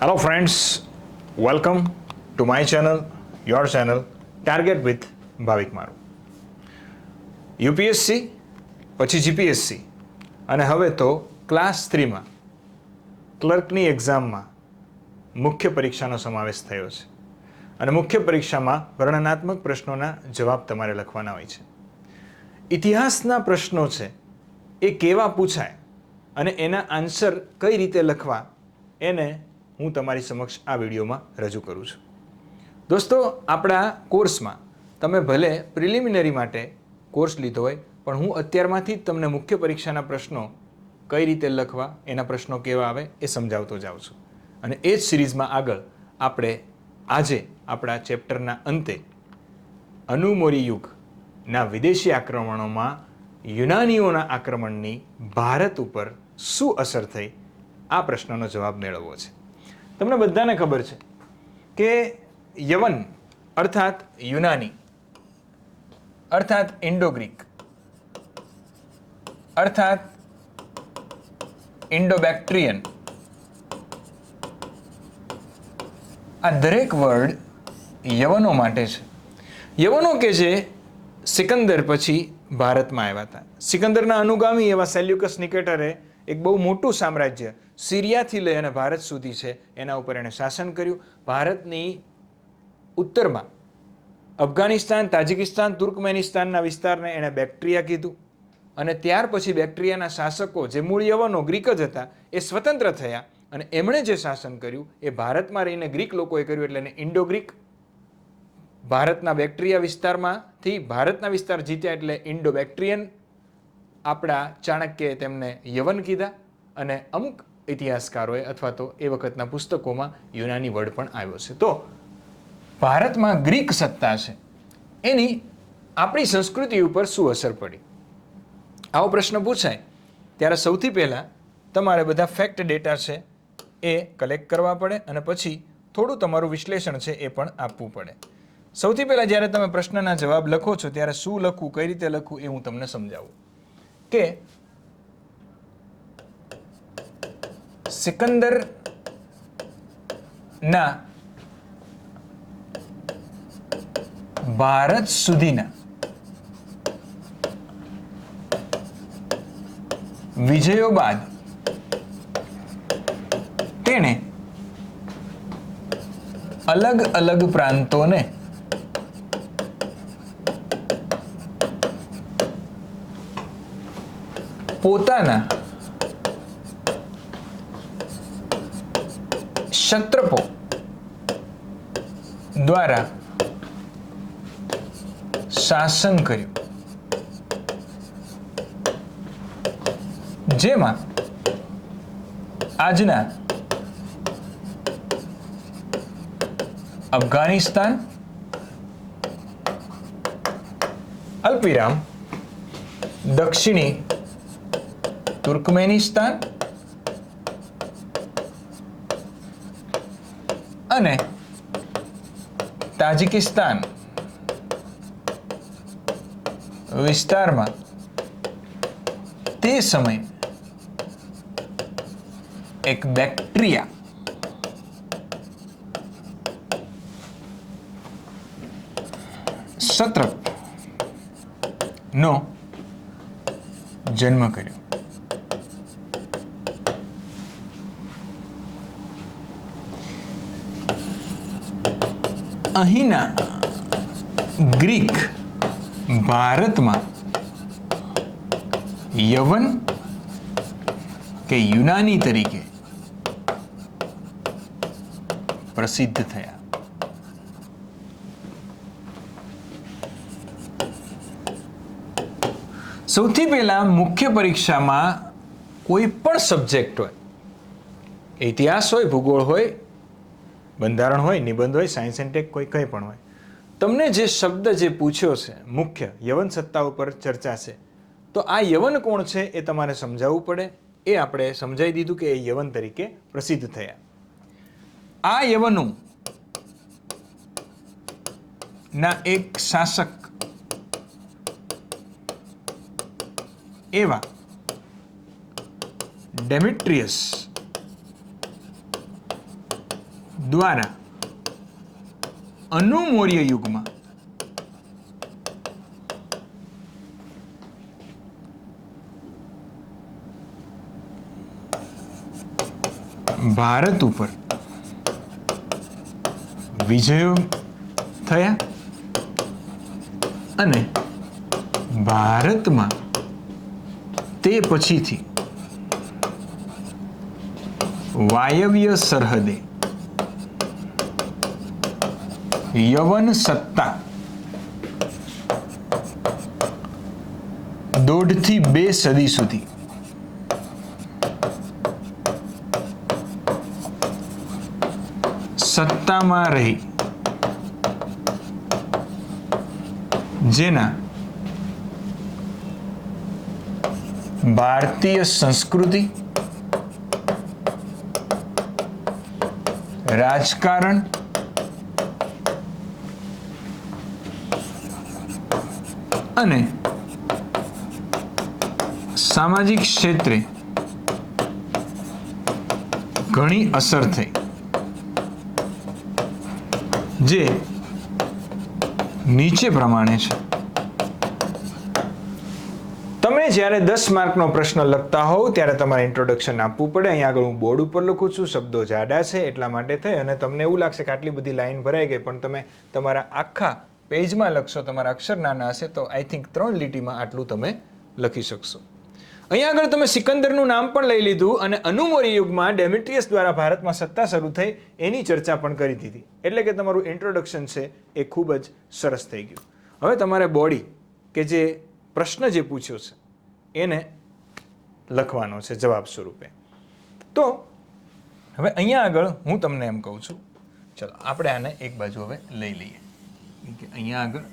Hello friends, welcome to my channel, your channel, Target with ભાવિક મારું. UPSC પછી GPSC અને હવે તો ક્લાસ 3માં ક્લર્કની એક્ઝામમાં મુખ્ય પરીક્ષાનો સમાવેશ થયો છે અને મુખ્ય પરીક્ષામાં વર્ણનાત્મક પ્રશ્નોના જવાબ તમારે લખવાના હોય છે. ઇતિહાસના પ્રશ્નો છે એ કેવા પૂછાય અને એના આન્સર કઈ રીતે લખવા એને હું તમારી સમક્ષ આ વિડીયોમાં રજૂ કરું છું. દોસ્તો, આપણા કોર્સમાં તમે ભલે પ્રિલિમિનરી માટે કોર્સ લીધો હોય, પણ હું અત્યારમાંથી જ તમને મુખ્ય પરીક્ષાના પ્રશ્નો કઈ રીતે લખવા, એના પ્રશ્નો કેવા આવે એ સમજાવતો જાઉં છું. અને એ જ સિરીઝમાં આગળ આપણે આજે આપણા ચેપ્ટરના અંતે અનુમોરી યુગના વિદેશી આક્રમણોમાં યુનાનીઓના આક્રમણની ભારત ઉપર શું અસર થઈ આ પ્રશ્નનો જવાબ મેળવવો છે. તમને બધાને ખબર છે કે યવન અર્થાત યુનાની અર્થાત ઇન્ડો ગ્રીક અર્થાત ઇન્ડો બેક્ટ્રિયન, આ દરેક વર્ડ યવનો માટે છે. યવનો કે જે સિકંદર પછી ભારતમાં આવ્યા હતા. સિકંદરના અનુગામી એવા સેલ્યુકસ નિકેટરે એક બહુ મોટું સામ્રાજ્ય સિરિયાથી લઈ અને ભારત સુધી છે એના ઉપર એણે શાસન કર્યું. ભારતની ઉત્તરમાં અફઘાનિસ્તાન, તાજિકિસ્તાન, તુર્કમેનિસ્તાનના વિસ્તારને એણે બેક્ટ્રિયા કીધું અને ત્યાર પછી બેક્ટ્રિયાના શાસકો જે મૂળ યવનો ગ્રીક જ હતા એ સ્વતંત્ર થયા અને એમણે જે શાસન કર્યું એ ભારતમાં રહીને ગ્રીક લોકોએ કર્યું એટલે એને ઇન્ડો ગ્રીક. ભારતના બેક્ટ્રિયા વિસ્તારમાંથી ભારતના વિસ્તાર જીત્યા એટલે ઇન્ડો બેક્ટ્રિયન. આપણા ચાણક્યએ તેમને યવન કીધા અને અમુક ઇતિહાસકારોએ અથવા તો એ વખતના પુસ્તકોમાં યુનાની વર્ડ પણ આવ્યો છે. તો ભારતમાં ગ્રીક સત્તા છે એની આપણી સંસ્કૃતિ ઉપર શું અસર પડી, આવો પ્રશ્ન પૂછાય ત્યારે સૌથી પહેલાં તમારે બધા ફેક્ટ ડેટા છે એ કલેક્ટ કરવા પડે અને પછી થોડું તમારું વિશ્લેષણ છે એ પણ આપવું પડે. સૌથી પહેલાં જ્યારે તમે પ્રશ્નના જવાબ લખો છો ત્યારે શું લખવું, કઈ રીતે લખવું એ હું તમને સમજાવું. કે સિકંદર ના ભારત સુધીના વિજયો બાદ તેણે અલગ અલગ પ્રાંતોને પોતાના ક્ષત્રપો દ્વારા શાસન કર્યું, જેમાં આજના અફઘાનિસ્તાન, અલ્પવિરામ દક્ષિણી તુર્કમેનિસ્તાન અને તાજિકિસ્તાન વિસ્તારમાં તે સમયે એક બેક્ટ્રિયા સત્રપનો જન્મ કર્યો. અહીંના ગ્રીક ભારતમાં યવન કે યુનાની તરીકે પ્રસિદ્ધ થયા. સૌથી પહેલા મુખ્ય પરીક્ષામાં કોઈ પણ સબ્જેક્ટ હોય, ઇતિહાસ હોય, ભૂગોળ હોય, બંધારણ હોય, નિબંધ હોય, સાયન્સ એન્ડ ટેક કોઈ કંઈ પણ હોય, તમને જે શબ્દ જે પૂછ્યો છે મુખ્ય યવન સત્તા ઉપર ચર્ચા છે, તો આ યવન કોણ છે એ તમારે સમજાવવું પડે. એ આપણે સમજાવી દીધું કે એ યવન તરીકે પ્રસિદ્ધ થયા. આ યવનો ના એક શાસક એવા ડેમેટ્રિયસ દ્વારા અનુમૌર્ય યુગમાં ભારત ઉપર વિજયો થયા અને ભારતમાં તે પછીથી વાયવ્ય સરહદે યવન સત્તા 1.5 થી 2 સદી સુધી સત્તામાં રહી, જેના ભારતીય સંસ્કૃતિ, રાજકારણ અને સામાજિક ક્ષેત્રે ઘણી અસર થઈ, જે નીચે પ્રમાણે છે. તમે જ્યારે 10 માર્કનો પ્રશ્ન લખતા હોવ ત્યારે તમારે ઇન્ટ્રોડક્શન આપવું પડે. અહીંયા આગળ હું બોર્ડ ઉપર લખું છું, શબ્દો જાડા છે એટલા માટે થઈ, અને તમને એવું લાગશે કે આટલી બધી લાઈન ભરાઈ ગઈ, પણ તમે તમારા આખા પેજમાં લખશો, તમારા અક્ષર નાના હશે તો આઈ થિંક 3 લીટીમાં આટલું તમે લખી શકશો. અહીંયા આગળ તમે સિકંદરનું નામ પણ લઈ લીધું અને અનુમૌર્ય યુગમાં ડેમેટ્રિયસ દ્વારા ભારતમાં સત્તા શરૂ થઈ એની ચર્ચા પણ કરી દીધી. એટલે કે તમારું ઇન્ટ્રોડક્શન છે એ ખૂબ જ સરસ થઈ ગયું. હવે તમારે બોડી કે જે પ્રશ્ન જે પૂછ્યો છે એને લખવાનો છે જવાબ સ્વરૂપે. તો હવે અહીંયા આગળ હું તમને એમ કહું છું, ચલો આપણે આને એક બાજુ હવે લઈ લઈએ કે અહીંયા આગળ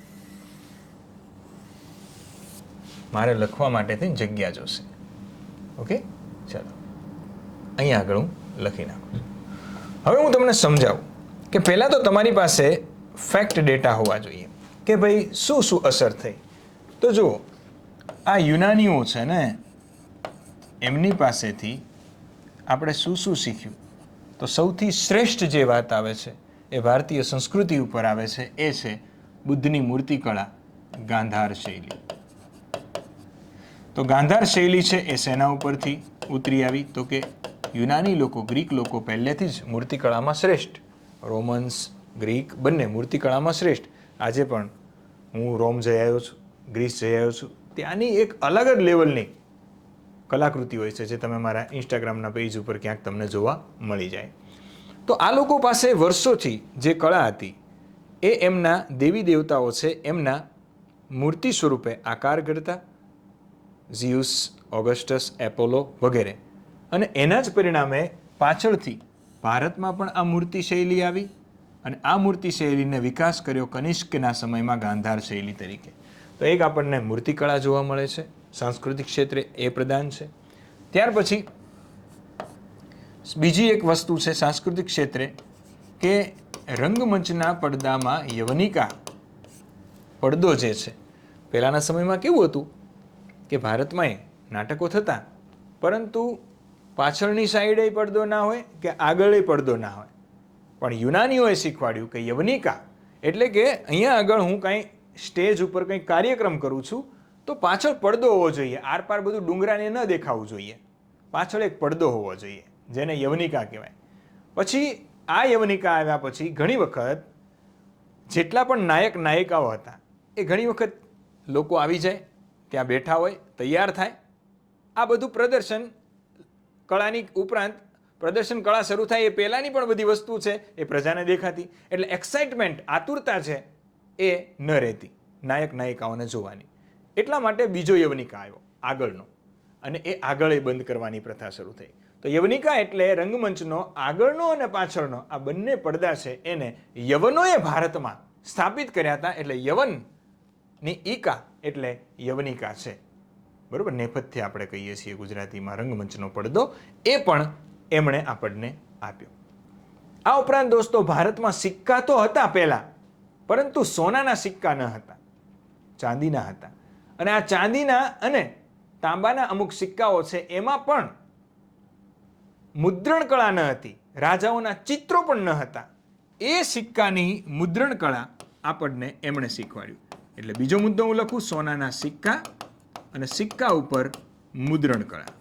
મારે લખવા માટે થઈને જગ્યા જોશે. ઓકે, ચાલો અહીંયા આગળ હું લખી નાખું. હવે હું તમને સમજાવું કે પહેલાં તો તમારી પાસે ફેક્ટ ડેટા હોવા જોઈએ કે ભાઈ શું શું અસર થઈ. તો જુઓ, આ યુનાનીઓ છે ને, એમની પાસેથી આપણે શું શું શીખ્યું? તો સૌથી શ્રેષ્ઠ જે વાત આવે છે એ ભારતીય સંસ્કૃતિ ઉપર આવે છે, એ છે બુદ્ધની મૂર્તિકળા, ગાંધાર શૈલી. તો ગાંધાર શૈલી છે એ શેના ઉપરથી ઉતરી આવી? તો કે યુનાની લોકો, ગ્રીક લોકો પહેલેથી જ મૂર્તિકળામાં શ્રેષ્ઠ. રોમન્સ, ગ્રીક બંને મૂર્તિકળામાં શ્રેષ્ઠ. આજે પણ હું રોમ જઈ આવ્યો છું, ગ્રીસ જઈ આવ્યો છું, ત્યાંની એક અલગ જ લેવલની કલાકૃતિ હોય છે જે તમે મારા ઇન્સ્ટાગ્રામના પેજ ઉપર ક્યાંક તમને જોવા મળી જાય. તો આ લોકો પાસે વર્ષોથી જે કળા હતી એ એમના દેવી દેવતાઓ છે એમના મૂર્તિ સ્વરૂપે આકાર કરતા, ઝિયુસ, ઓગસ્ટસ, એપોલો વગેરે. અને એના જ પરિણામે પાછળથી ભારતમાં પણ આ મૂર્તિ શૈલી આવી અને આ મૂર્તિ શૈલીને વિકાસ કર્યો કનિષ્કના સમયમાં ગાંધાર શૈલી તરીકે. તો એક આપણને મૂર્તિકળા જોવા મળે છે, સાંસ્કૃતિક ક્ષેત્રે એ પ્રદાન છે. ત્યાર પછી બીજી એક વસ્તુ છે સાંસ્કૃતિક ક્ષેત્રે કે રંગમંચના પડદામાં યવનિકા પડદો જે છે, પહેલાંના સમયમાં કેવું હતું કે ભારતમાં નાટકો થતા પરંતુ પાછળની સાઈડે પડદો ના હોય કે આગળ પડદો ના હોય, પણ યુનાનીઓએ શીખવાડ્યું કે યવનિકા એટલે કે અહીંયા આગળ હું કાંઈ સ્ટેજ ઉપર કંઈ કાર્યક્રમ કરું છું તો પાછળ પડદો હોવો જોઈએ, આરપાર બધું ડુંગરાને ન દેખાવું જોઈએ, પાછળ એક પડદો હોવો જોઈએ, જેને યવનિકા કહેવાય. પછી આ યવનિકા આવ્યા પછી ઘણી વખત જેટલા પણ નાયક નાયિકાઓ હતા એ ઘણી વખત લોકો આવી જાય, ત્યાં બેઠા હોય, તૈયાર થાય, આ બધું પ્રદર્શન કળાની ઉપરાંત પ્રદર્શન કળા શરૂ થાય એ પહેલાંની પણ બધી વસ્તુ છે એ પ્રજાને દેખાતી, એટલે એક્સાઇટમેન્ટ, આતુરતા છે એ ન રહેતી નાયક નાયિકાઓને જોવાની. એટલા માટે બીજો યવનિકા આવ્યો આગળનો, અને એ આગળ એ બંધ કરવાની પ્રથા શરૂ થઈ. તો યવનિકા એટલે રંગમંચનો આગળનો અને પાછળનો આ બંને પડદા છે એને યવનોએ ભારતમાં સ્થાપિત કર્યા હતા, એટલે યવનની ઈકા એટલે યવનિકા છે. બરાબર, નેપથ્ય આપણે કહીએ છીએ ગુજરાતીમાં રંગમંચનો પડદો, એ પણ એમણે આપણને આપ્યો. આ ઉપરાંત દોસ્તો ભારતમાં સિક્કા તો હતા પહેલા, પરંતુ સોનાના સિક્કા ન હતા, ચાંદીના હતા. અને આ ચાંદીના અને તાંબાના અમુક સિક્કાઓ છે એમાં પણ મુદ્રણ કળા ન હતી, રાજાઓના ચિત્રો પણ ન હતા. એ સિક્કાની મુદ્રણ કળા આપણને એમણે શીખવાડ્યું. એટલે બીજો મુદ્દો હું લખું, સોનાના સિક્કા અને સિક્કા ઉપર મુદ્રણ કળા.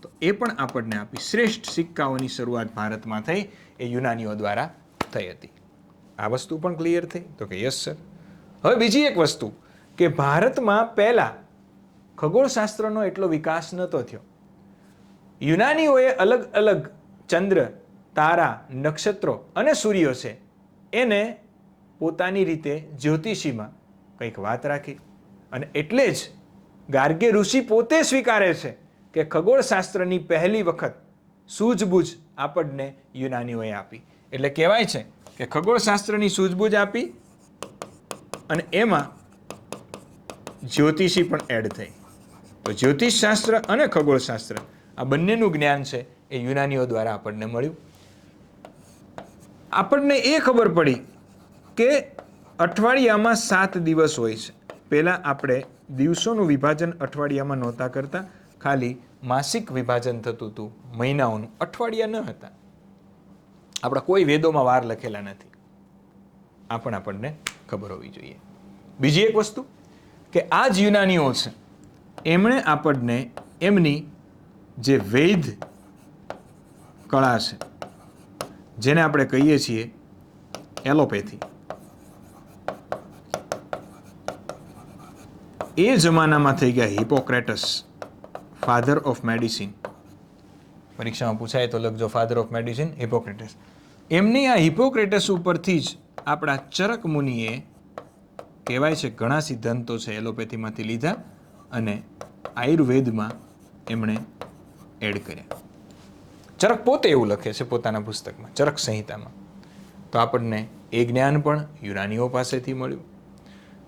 તો એ પણ આપણને આપી. શ્રેષ્ઠ સિક્કાઓની શરૂઆત ભારતમાં થઈ એ યુનાનીઓ દ્વારા થઈ હતી. આ વસ્તુ પણ ક્લિયર થઈ? તો કે યસ સર. હવે બીજી એક વસ્તુ કે ભારતમાં પહેલા ખગોળશાસ્ત્રનો એટલો વિકાસ નહોતો થયો. યુનાનીઓએ અલગ અલગ ચંદ્ર, તારા, નક્ષત્રો અને સૂર્યો છે એને પોતાની રીતે જ્યોતિષીમાં કંઈક વાત રાખી. અને એટલે જ ગાર્ગે ઋષિ પોતે સ્વીકારે છે કે ખગોળશાસ્ત્રની પહેલી વખત સૂઝબૂઝ આપણને યુનાનીઓએ આપી. એટલે કહેવાય છે કે ખગોળશાસ્ત્રની સૂઝબૂઝ આપી અને એમાં જ્યોતિષી પણ એડ થઈ. તો જ્યોતિષશાસ્ત્ર અને ખગોળશાસ્ત્ર આ બંનેનું જ્ઞાન છે એ યુનાનીઓ દ્વારા આપણને મળ્યું. આપણને એ ખબર પડી કે અઠવાડિયામાં 7 દિવસ હોય છે. પહેલાં આપણે દિવસોનું વિભાજન અઠવાડિયામાં નહોતા કરતા, ખાલી માસિક વિભાજન થતું હતું મહિનાઓનું, અઠવાડિયા ન હતા. આપણા કોઈ વેદોમાં વાર લખેલા નથી. આ પણ આપણને ખબર હોવી જોઈએ. બીજી એક વસ્તુ કે આ જ યુનાનીઓ છે એમણે આપણને એમની જે વૈદ કળા છે જેને આપણે કહીએ છીએ એલોપેથી, એ જમાનામાં થઈ ગયા હિપોક્રેટસ, ફાધર ઓફ મેડિસિન. પરીક્ષામાં પૂછાય તો લખજો ફાધર ઓફ મેડિસિન હિપોક્રેટસ. એમની આ હિપોક્રેટસ ઉપરથી જ આપણા ચરક મુનિએ કહેવાય છે ઘણા સિદ્ધાંતો છે એલોપેથીમાંથી લીધા અને આયુર્વેદમાં એમણે એડ કર્યા. ચરક પોતે એવું લખે છે પોતાના પુસ્તકમાં, ચરક સંહિતામાં. તો આપણને એ જ્ઞાન પણ યુનાનીઓ પાસેથી મળ્યું.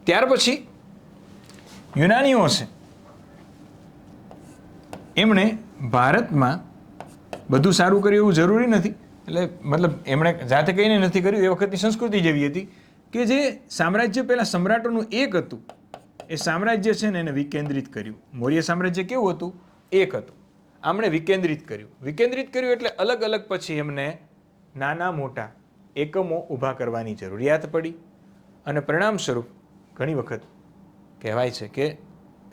ત્યાર પછી યુનાનીઓ છે એમણે ભારતમાં બધું સારું કર્યું એવું જરૂરી નથી. એટલે મતલબ એમણે જાતે કહીને નથી કર્યું. એ વખતની સંસ્કૃતિ જેવી હતી કે જે સામ્રાજ્ય પહેલાં સમ્રાટોનું એક હતું એ સામ્રાજ્ય છે ને એને વિકેન્દ્રિત કર્યું. મૌર્ય સામ્રાજ્ય કેવું હતું? એક હતું. આમણે વિકેન્દ્રિત કર્યું. વિકેન્દ્રિત કર્યું એટલે અલગ અલગ પછી એમને નાના મોટા એકમો ઊભા કરવાની જરૂરિયાત પડી અને પરિણામ સ્વરૂપ ઘણી વખત કહેવાય છે કે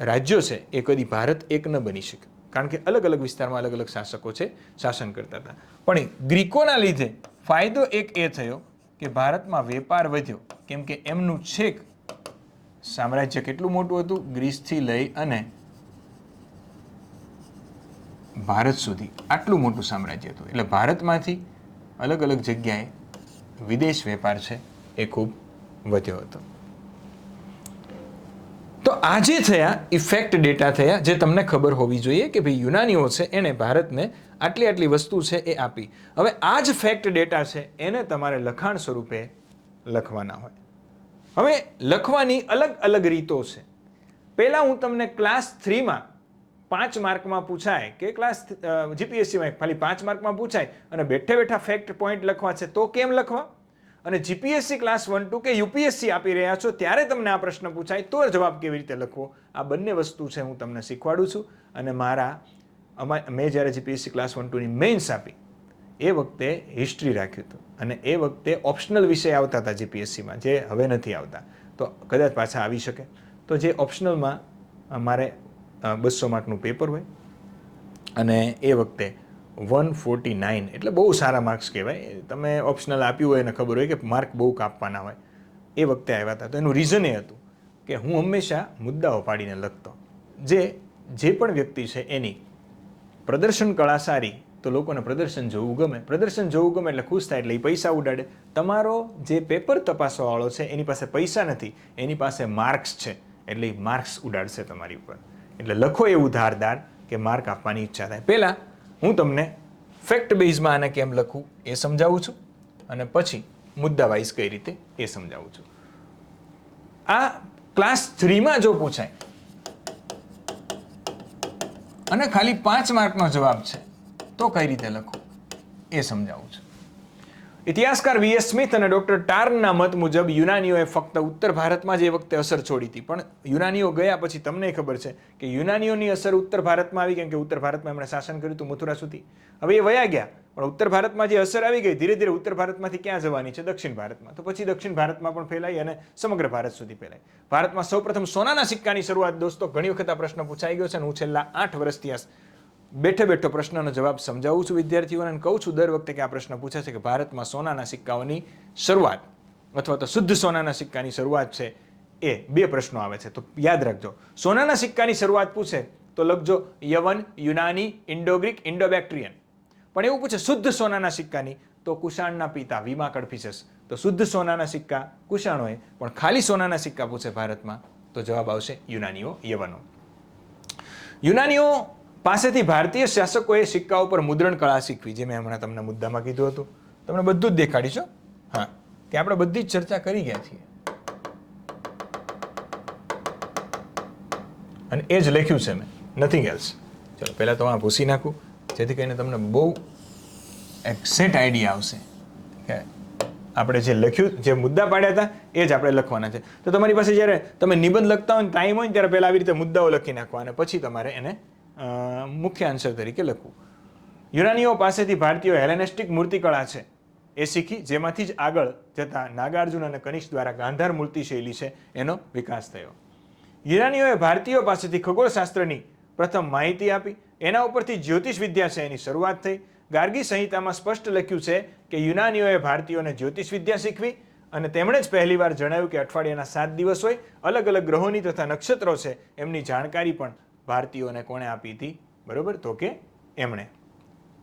રાજ્યો છે એ કદી ભારત એક ન બની શકે, કારણ કે અલગ અલગ વિસ્તારમાં અલગ અલગ શાસકો છે શાસન કરતા હતા. પણ ગ્રીકોના લીધે ફાયદો એક એ થયો કે ભારતમાં વેપાર વધ્યો, કેમ કે એમનું છેક સામ્રાજ્ય કેટલું મોટું હતું, ગ્રીસથી લઈ અને ભારત સુધી આટલું મોટું સામ્રાજ્ય હતું. એટલે ભારતમાંથી અલગ અલગ જગ્યાએ વિદેશ વેપાર છે એ ખૂબ વધ્યો હતો. તો આ જે થયા ઇફેક્ટ ડેટા થયા જે તમને ખબર હોવી જોઈએ કે ભાઈ યુનાનીઓ છે એણે ભારતને આટલી આટલી વસ્તુ છે એ આપી. હવે આ જ ફેક્ટ ડેટા છે એને તમારે લખાણ સ્વરૂપે લખવાના હોય. હવે લખવાની અલગ અલગ રીતો છે. પહેલાં હું તમને ક્લાસ 3માં 5 માર્કમાં પૂછાય કે ક્લાસ જીપીએસસીમાં ખાલી 5 માર્કમાં પૂછાય અને બેઠે બેઠા ફેક્ટ પોઈન્ટ લખવા છે તો કેમ લખવા, અને જીપીએસસી ક્લાસ 1, 2 કે યુપીએસસી આપી રહ્યા છો ત્યારે તમને આ પ્રશ્ન પૂછાય તો જવાબ કેવી રીતે લખવો, આ બંને વસ્તુ છે હું તમને શીખવાડું છું. અને મેં જ્યારે જીપીએસસી ક્લાસ 1, 2ની મેઇન્સ આપી એ વખતે હિસ્ટ્રી રાખ્યું હતું અને એ વખતે ઓપ્શનલ વિષય આવતા હતા જીપીએસસીમાં જે હવે નથી આવતા, તો કદાચ પાછા આવી શકે. તો જે ઓપ્શનલમાં મારે 200 માર્કનું પેપર હોય અને એ વખતે 149 એટલે બહુ સારા માર્ક્સ કહેવાય. તમે ઓપ્શનલ આપ્યું હોય અને ખબર હોય કે માર્ક બહુ કાપવાના હોય, એ વખતે આવ્યા હતા. તો એનું રીઝન એ હતું કે હું હંમેશા મુદ્દાઓ પાડીને લખતો. જે પણ વ્યક્તિ છે એની પ્રદર્શન કળા સારી તો લોકોને પ્રદર્શન જોવું ગમે, પ્રદર્શન જોવું ગમે એટલે ખુશ થાય એટલે એ પૈસા ઉડાડે. તમારો જે પેપર તપાસવાવાળો છે એની પાસે પૈસા નથી, એની પાસે માર્ક્સ છે એટલે એ માર્ક્સ ઉડાડશે તમારી ઉપર. એટલે લખો એવું ધારદાર કે માર્ક આપવાની ઈચ્છા થાય. પહેલાં હું તમને ફેક્ટ બેઝમાં આને કેમ લખું એ સમજાવું છું અને પછી મુદ્દા વાઇઝ કઈ રીતે એ સમજાવું છું. આ ક્લાસ 3માં જો પૂછાય અને ખાલી 5 માર્કનો જવાબ છે તો કઈ રીતે લખું એ સમજાવું છું. ઇતિહાસકાર વીએસ સ્મિથ અને ડોક્ટર ટાર્નના મત મુજબ યુનાનીઓએ ફક્ત ઉત્તર ભારતમાં જ એ વખતે અસર છોડી હતી, પણ યુનાનીઓ ગયા પછી તમને ખબર છે કે યુનાનીઓની અસર ઉત્તર ભારતમાં આવી, કેમ કે ઉત્તર ભારતમાં એમણે શાસન કર્યું હતું મથુરા સુધી. હવે એ વયા ગયા, પણ ઉત્તર ભારતમાં જે અસર આવી ગઈ ધીરે ધીરે ઉત્તર ભારતમાંથી ક્યાં જવાની છે? દક્ષિણ ભારતમાં. તો પછી દક્ષિણ ભારતમાં પણ ફેલાઈ અને સમગ્ર ભારત સુધી ફેલાઈ. ભારતમાં સૌપ્રથમ સોનાના સિક્કાની શરૂઆત, દોસ્તો ઘણી વખત આ પ્રશ્ન પૂછાઈ ગયો છે અને હું છેલ્લા 8 વર્ષથી બેઠો પ્રશ્નનો જવાબ સમજાવું છું વિદ્યાર્થીઓને અને કહું છું દર વખતે કે આ પ્રશ્ન પૂછે છે કે ભારતમાં સોનાના સિક્કાઓની શરૂઆત અથવા તો શુદ્ધ સોનાના સિક્કાની શરૂઆત છે, એ 2 પ્રશ્નો આવે છે. તો યાદ રાખજો, સોનાના સિક્કાની શરૂઆત પૂછે તો લખજો યવન, યુનાની, ઇન્ડો ગ્રીક, ઇન્ડો બેક્ટ્રિયન. પણ એવું પૂછે શુદ્ધ સોનાના સિક્કાની તો કુષાણના પિતા વીમા કડફિસસ. તો શુદ્ધ સોનાના સિક્કા કુષાણોએ, પણ ખાલી સોનાના સિક્કા પૂછે ભારતમાં તો જવાબ આવશે યુનાનીઓ, યવનો. યુનાનીઓ પાસેથી ભારતીય શાસકોએ સિક્કા ઉપર મુદ્રણ કળા શીખવી, જે મેં હમણાં તમને મુદ્દામાં કીધું હતું. તમને બધું જ દેખાડીશું. હા, કે આપણે બધી જ ચર્ચા કરી ગયા છીએ અને એ જ લખ્યું છે મેં, નથિંગ એલ્સ. ચલો પહેલાં તો આ ભૂસી નાખું જેથી કરીને તમને બહુ એક્ઝેક્ટ આઈડિયા આવશે કે આપણે જે લખ્યું, જે મુદ્દા પાડ્યા હતા એ જ આપણે લખવાના છે. તો તમારી પાસે જ્યારે તમે નિબંધ લખતા હોય ને ટાઈમ હોય ને ત્યારે પહેલાં આવી રીતે મુદ્દાઓ લખી નાખવા અને પછી તમારે એને મુખ્ય આન્સર તરીકે લખવું. યુનાનીઓ પાસેથી ભારતીયો હેલેનિસ્ટિક મૂર્તિકળા છે એ શીખી, જેમાંથી જ આગળ જતા નાગાર્જુન અને કનિષ્ક દ્વારા ગાંધાર મૂર્તિ શૈલી છે એનો વિકાસ થયો. યુનાનીઓએ ભારતીયો પાસેથી ખગોળશાસ્ત્રની પ્રથમ માહિતી આપી, એના ઉપરથી જ્યોતિષ વિદ્યા છે એની શરૂઆત થઈ. ગાર્ગી સંહિતામાં સ્પષ્ટ લખ્યું છે કે યુનાનીઓએ ભારતીયોને જ્યોતિષ વિદ્યા શીખવી અને તેમણે જ પહેલીવાર જણાવ્યું કે અઠવાડિયાના 7 દિવસ હોય, અલગ અલગ ગ્રહોની તથા નક્ષત્રો છે એમની જાણકારી પણ ભારતીયોને કોણે આપી હતી? બરોબર, તો કે એમણે,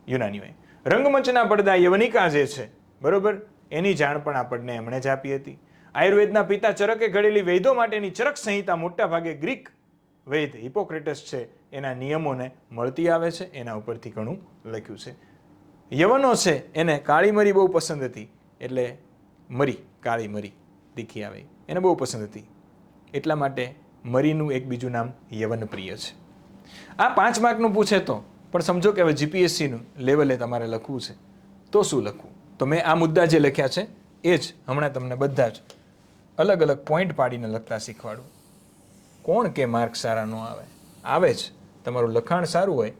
યુનાનીઓએ. રંગમંચના પડદા યવનિકા જે છે બરોબર, એની જાણ પણ આપણને એમણે જ આપી હતી. આયુર્વેદના પિતા ચરકે ઘડેલી વૈદો માટેની ચરક સંહિતા મોટા ભાગે ગ્રીક વૈદ હિપોક્રેટસ છે એના નિયમોને મળતી આવે છે, એના ઉપરથી ઘણું લખ્યું છે. યવનો છે એને કાળી મરી બહુ પસંદ હતી, એટલે મરી, કાળી મરી તીખી આવે એને બહુ પસંદ હતી, એટલા માટે મરીનું એક બીજું નામ યવન પ્રિય છે. આ 5 માર્કનું પૂછે તો પણ સમજો કે હવે જીપીએસસીનું લેવલે તમારે લખવું છે તો શું લખવું? તો મેં આ મુદ્દા જે લખ્યા છે એ જ હમણાં તમને બધા જ અલગ અલગ પોઈન્ટ પાડીને લખતા શીખવાડું. કોણ કે માર્ક સારા ન આવે? આવે જ. તમારું લખાણ સારું હોય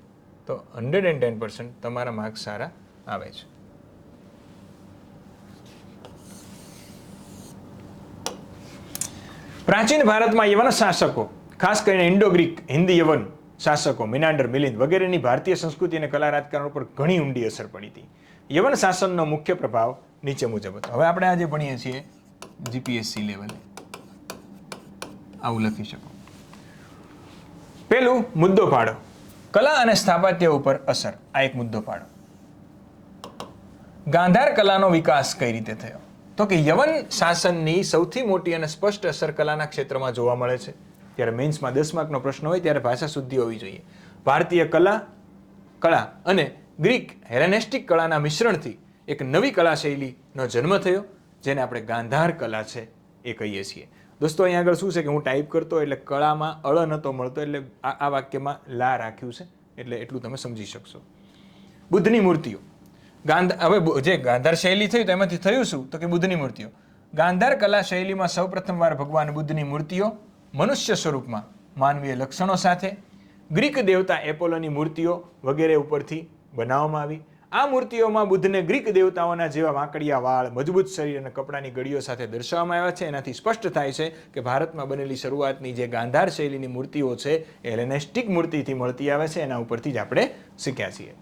તો 110% તમારા માર્ક સારા આવે છે. પ્રાચીન ભારતમાં યવન શાસકો, ખાસ કરીને ઇન્ડો ગ્રીક, હિન્દી યવન શાસકો મિનાન્ડર, મિલિંદ વગેરેની ભારતીય સંસ્કૃતિ અને કલા રાજકારણ પર ઘણી ઊંડી અસર પડી હતી. યવન શાસનનો મુખ્ય પ્રભાવ નીચે મુજબ હતો. હવે આપણે આજે ભણીએ છીએ જીપીએસસી લેવલે, આવું લખી શકો. પેલું મુદ્દો પાડો, કલા અને સ્થાપત્ય ઉપર અસર. આ એક મુદ્દો પાડો. ગાંધાર કલાનો વિકાસ કઈ રીતે થયો? તો કે યવન શાસનની સૌથી મોટી અને સ્પષ્ટ અસર કલાના ક્ષેત્રમાં જોવા મળે છે. ત્યારે મેન્સમાં 10 માર્કનો પ્રશ્ન હોય ત્યારે ભાષા શુદ્ધિ હોવી જોઈએ. ભારતીય કળા અને ગ્રીક હેલેનિસ્ટિક કળાના મિશ્રણથી એક નવી કલા શૈલીનો જન્મ થયો, જેને આપણે ગાંધાર કલા છે એ કહીએ છીએ. દોસ્તો અહીંયા આગળ શું છે કે હું ટાઈપ કરતો એટલે કળામાં અળ નહોતો મળતો, એટલે આ વાક્યમાં લા રાખ્યું છે, એટલે એટલું તમે સમજી શકશો. બુદ્ધની મૂર્તિઓ, હવે જે ગાંધાર શૈલી થઈ તો એમાંથી થયું શું? તો કે બુદ્ધની મૂર્તિઓ. ગાંધાર કલા શૈલીમાં સૌપ્રથમવાર ભગવાન બુદ્ધની મૂર્તિઓ મનુષ્ય સ્વરૂપમાં માનવીય લક્ષણો સાથે ગ્રીક દેવતા એપોલોની મૂર્તિઓ વગેરે ઉપરથી બનાવવામાં આવી. આ મૂર્તિઓમાં બુદ્ધને ગ્રીક દેવતાઓના જેવા વાંકડિયા વાળ, મજબૂત શરીર અને કપડાની ગળીઓ સાથે દર્શાવવામાં આવ્યા છે. એનાથી સ્પષ્ટ થાય છે કે ભારતમાં બનેલી શરૂઆતની જે ગાંધાર શૈલીની મૂર્તિઓ છે એ હેલેનિસ્ટિક મૂર્તિથી મળતી આવે છે. એના ઉપરથી જ આપણે શીખ્યા છીએ.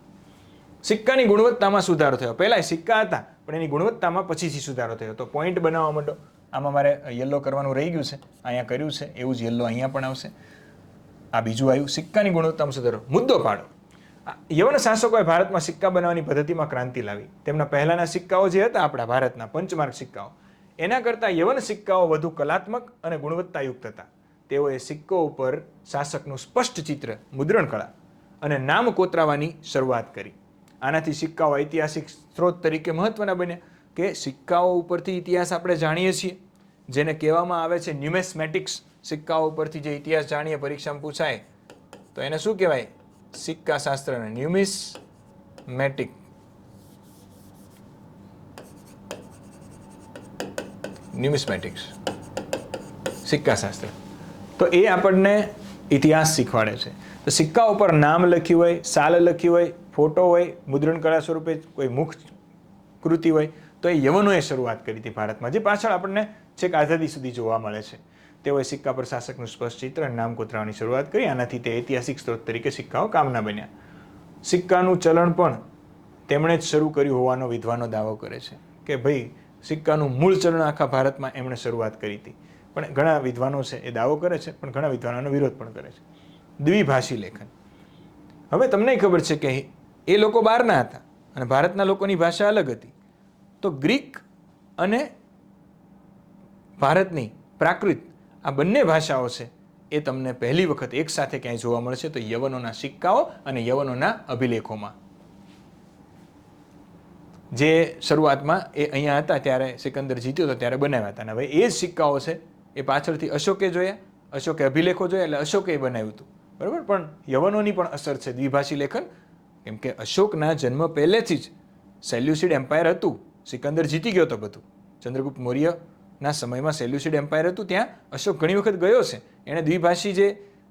સિક્કાની ગુણવત્તામાં સુધારો થયો. પહેલાં સિક્કા હતા પણ એની ગુણવત્તામાં પછીથી સુધારો થયો. તો પોઈન્ટ બનાવવા માંડો. આમાં મારે યલો કરવાનું રહી ગયું છે, અહીંયા કર્યું છે, એવું જ યલો અહીંયા પણ આવશે. આ બીજું આવ્યું, સિક્કાની ગુણવત્તામાં સુધારો. મુદ્દો પાડો, યવન શાસકોએ ભારતમાં સિક્કા બનાવવાની પદ્ધતિમાં ક્રાંતિ લાવી. તેમના પહેલાના સિક્કાઓ જે હતા આપણા ભારતના પંચમાર્ક સિક્કાઓ, એના કરતાં યવન સિક્કાઓ વધુ કલાત્મક અને ગુણવત્તાયુક્ત હતા. તેઓએ સિક્કો ઉપર શાસકનું સ્પષ્ટ ચિત્ર, મુદ્રણ કળા અને નામ કોતરાવાની શરૂઆત કરી. આનાથી સિક્કાઓ ઐતિહાસિક સ્ત્રોત તરીકે મહત્વના બન્યા. કે સિક્કાઓ ઉપરથી ઇતિહાસ આપણે જાણીએ છીએ, જેને કહેવામાં આવે છે ન્યુમેસ્મેટિક્સ. સિક્કાઓ ઉપરથી જે ઇતિહાસ જાણીએ, પરીક્ષામાં પૂછાય તો એને શું કહેવાય? સિક્કા શાસ્ત્રને ન્યુમિસ્મેટિક. ન્યુમિસ્મેટિક્સ, સિક્કાશાસ્ત્ર. તો એ આપણને ઇતિહાસ શીખવાડે છે. તો સિક્કા ઉપર નામ લખ્યું હોય, સાલ લખી હોય, ફોટો હોય, મુદ્રણ કળા સ્વરૂપે કોઈ મુખ કૃતિ હોય, તો એ યવનોએ શરૂઆત કરી હતી ભારતમાં, જે પાછળ આપણને છેક આઝાદી સુધી જોવા મળે છે. તેઓએ સિક્કા પર શાસકનું સ્પષ્ટ ચિત્ર અને નામ કોતરવાની શરૂઆત કરી. આનાથી તે ઐતિહાસિક સ્ત્રોત તરીકે સિક્કાઓ કામના બન્યા. સિક્કાનું ચલણ પણ તેમણે જ શરૂ કર્યું હોવાનો વિદ્વાનો દાવો કરે છે કે ભાઈ સિક્કાનું મૂળ ચલણ આખા ભારતમાં એમણે શરૂઆત કરી હતી. પણ ઘણા વિદ્વાનો છે એ દાવો કરે છે, પણ ઘણા વિદ્વાનોનો વિરોધ પણ કરે છે. દ્વિભાષી લેખન. હવે તમને ખબર છે કે એ લોકો બહારના હતા અને ભારતના લોકોની ભાષા અલગ હતી. તો ગ્રીક અને ભારતની પ્રાકૃત આ બંને ભાષાઓ છે એ તમને પહેલી વખત એક સાથે ક્યાંય જોવા મળશે તો યવનોના સિક્કાઓ અને યવનોના અભિલેખોમાં. જે શરૂઆતમાં એ અહીંયા હતા ત્યારે સિકંદર જીત્યો હતો ત્યારે બનાવ્યા હતા. અને હવે એ જ સિક્કાઓ છે એ પાછળથી અશોકે જોયા, અશોકે અભિલેખો જોયા એટલે અશોકે બનાવ્યું હતું. બરાબર. પણ યવનોની પણ અસર છે દ્વિભાષી લેખન, કેમ કે અશોકના જન્મ પહેલેથી જ સેલ્યુસિડ એમ્પાયર હતું. સિકંદર જીતી ગયો હતો બધું. ચંદ્રગુપ્ત મૌર્યના સમયમાં સેલ્યુસિડ એમ્પાયર હતું, ત્યાં અશોક ઘણી વખત ગયો છે. એણે દ્વિભાષી જે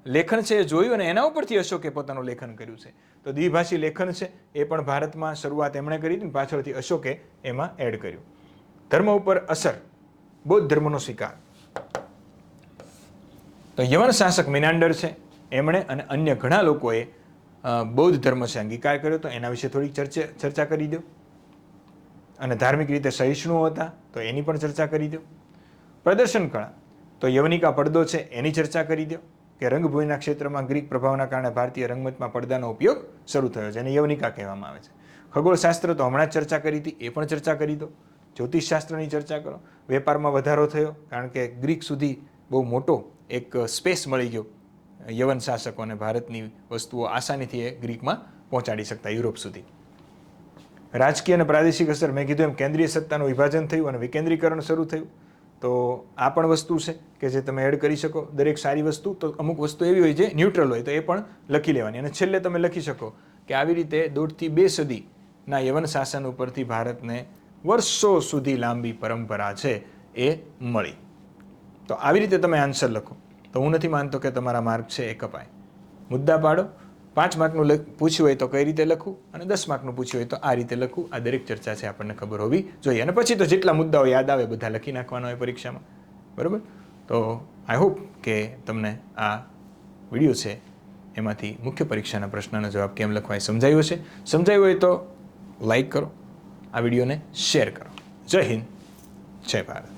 લેખન છે એ જોયું અને એના ઉપરથી અશોકે પોતાનું લેખન કર્યું છે. તો દ્વિભાષી લેખન છે એ પણ ભારતમાં શરૂઆત એમણે કરી હતી, પાછળથી અશોકે એમાં એડ કર્યું. ધર્મ ઉપર અસર, બૌદ્ધ ધર્મનો સ્વીકાર. તો યવન શાસક મિનાન્ડર છે એમણે અને અન્ય ઘણા લોકોએ બૌદ્ધ ધર્મ છે અંગીકાર કર્યો તો એના વિશે થોડીક ચર્ચા કરી દો. અને ધાર્મિક રીતે સહિષ્ણુઓ હતા તો એની પણ ચર્ચા કરી દો. પ્રદર્શન કળા, તો યવનિકા પડદો છે એની ચર્ચા કરી દો કે રંગભૂમિના ક્ષેત્રમાં ગ્રીક પ્રભાવના કારણે ભારતીય રંગમંચમાં પડદાનો ઉપયોગ શરૂ થયો છે, એને યવનિકા કહેવામાં આવે છે. ખગોળશાસ્ત્ર તો હમણાં જ ચર્ચા કરી હતી, એ પણ ચર્ચા કરી દો. જ્યોતિષશાસ્ત્રની ચર્ચા કરો. વેપારમાં વધારો થયો કારણ કે ગ્રીક સુધી બહુ મોટો એક સ્પેસ મળી ગયો યવન શાસકોને, ભારતની વસ્તુઓ આસાનીથી એ ગ્રીકમાં પહોંચાડી શકતા યુરોપ સુધી. રાજકીય અને પ્રાદેશિક અસર, મેં કીધું એમ કેન્દ્રીય સત્તાનું વિભાજન થયું અને વિકેન્દ્રીકરણ શરૂ થયું. તો આ પણ વસ્તુ છે કે જે તમે એડ કરી શકો. દરેક સારી વસ્તુ, તો અમુક વસ્તુ એવી હોય જે ન્યુટ્રલ હોય તો એ પણ લખી લેવાની. અને છેલ્લે તમે લખી શકો કે આવી રીતે 1.5 થી 2 સદીના યવન શાસન ઉપરથી ભારતને વર્ષો સુધી લાંબી પરંપરા છે એ મળી. તો આવી રીતે તમે આન્સર લખો તો હું નથી માનતો કે તમારા માર્ક છે એ કપાય. મુદ્દા પાડો. 5 માર્કનું પૂછ્યું હોય તો કઈ રીતે લખવું અને 10 માર્કનું પૂછ્યું હોય તો આ રીતે લખવું. આ દરેક ચર્ચા છે આપણને ખબર હોવી જોઈએ. અને પછી તો જેટલા મુદ્દાઓ યાદ આવે બધા લખી નાખવાના હોય પરીક્ષામાં. બરાબર. તો આઈ હોપ કે તમને આ વિડીયો છે એમાંથી મુખ્ય પરીક્ષાના પ્રશ્નનો જવાબ કેમ લખવા એ સમજાયું હશે. સમજાયું હોય તો લાઈક કરો, આ વિડીયોને શેર કરો. જય હિન્દ, જય ભારત.